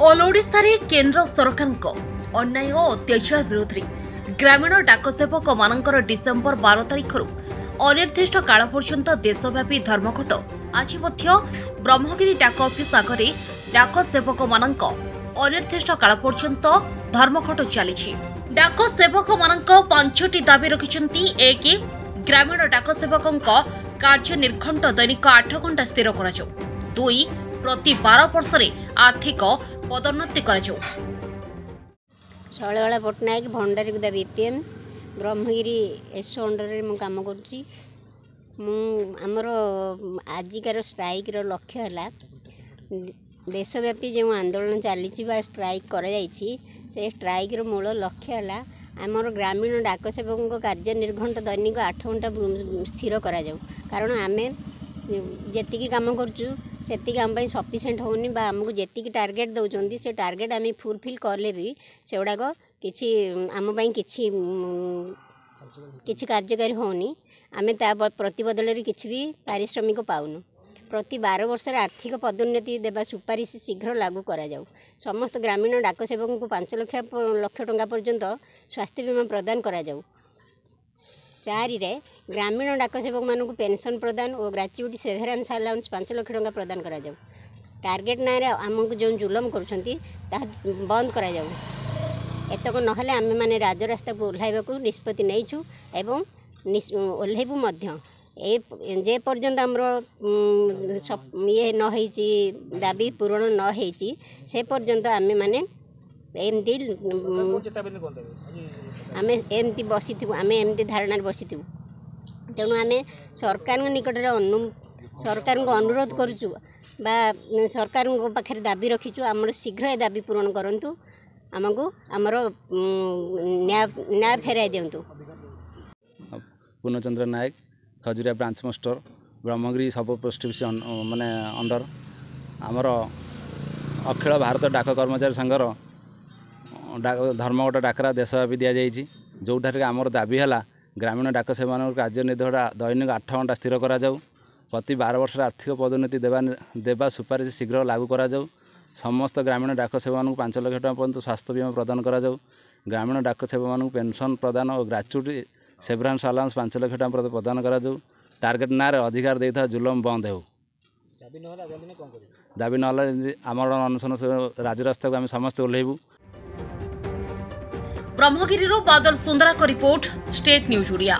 All Odisha रे केंद्र सरकार को अन्याय और अत्याचार विरोध में ग्रामीण डाकसेवक मानकर डिसेम्बर 12 तारिख अनिर्दिष्ट काल पर्यंत देशव्यापी धर्मघट आज ब्रह्मगिरी डाक ऑफिस आगे डाकसेवक मानक अनिर्दिष्ट काल पर्यंत धर्मघट चली। डाकसेवक मानक 5टी दाबी रखिछन्ती। एक, ग्रामीण डाकसेवकों कार्य निर्घंट दैनिक 8 घंटा स्थिर करा जाऊ। 2, प्रति 12 वर्ष आर्थिक पदोन्नति करा जाऊ। शैलबाला पट्टनायक भंडारी गुदा बीपीएम ब्रह्मगिरी एसओ अंडर में काम करुँची। आमर आजिकार स्ट्राइक लक्ष्य है देशव्यापी जो आंदोलन चली स्ट्राइक से स्ट्राइक मूल लक्ष्य है आमर ग्रामीण डाकसेवकों कार्य निर्घंट दैनिक 8 घंटा स्थिर करा जाऊ। कारण आमे जेतिकी काम करूँ से आम सफिसीयंट होनी आमको जी टार्गेट दौरान से टार्गेट आम फुलफिल कले भी से गुड़ाक कि आम किसी कार्यकारी होनी आम प्रतिबदल किसी भी पारिश्रमिक पाऊनु। प्रति 12 वर्ष आर्थिक पदोन्नति देवा सुपारिश शीघ्र लागू करा जाऊ। समस्त ग्रामीण डाकसेवकों को 5 लाख टंका पर्यंत स्वास्थ्य बीमा प्रदान करा जाऊ। 4 ग्रामीण डाकसेवक मानक पेंशन प्रदान और ग्रेच्युटी सेभेरान्स अलाउंस 5 लाख टंका प्रदान करा जाऊ। टार्गेट ना आमको जो जुलम करुँच बंद करा जाऊ। एतक नहले आमे माने राजरास्ता को ओह्लाइबाकू निष्पत्ति नहींछु एवं ओह्लाइबू मध्य जे पर्यंत आमर ये न होईची दाबी पूरण न होईची से पर्यंत आमे माने एमती आमे एमती बसी आमे एमती धारणा बसी तेणु आमे सरकार निकट सरकार को अनुरोध करुचु बा सरकार पाखे दाबी रखीचु आमर शीघ्र ए दाबी पूरण करंतु आमको आमर न्याय फेराई दिंतु। पूर्णचंद्र नायक खजुरिया ब्रांच मास्टर ब्रह्मगिरी सब पोस्ट माने अंडर आमर अखिल भारत डाक कर्मचारी संघर धर्मघट डाकरा देशव्यापी दि जाइए जोठार आमर दाबी है ग्रामीण डाकसेवक कार्य निर्घंट दैनिक 8 घंटा स्थिर करा जाऊ। प्रति 12 वर्ष आर्थिक पदोन्नति देवा सुपारिश शीघ्र लागू करा जाऊ। समस्त ग्रामीण डाकसेवक 5 लाख टंका पर्यंत स्वास्थ्य बीमा प्रदान करा जाऊ। ग्रामीण डाकसेवक पेंशन प्रदान और ग्रेच्युटी सेभरान्स अलाउंस 5 लाख टंका प्रदान करा जाऊ। टार्गेट ना अधिकार देता जुलम बंद हो। दाबी ना आमर अनशन राजरास्ता को आम समस्त ओह्लैबू। ब्रह्मगिरी बादल सुंदरा को रिपोर्ट, स्टेट न्यूज ओडिया।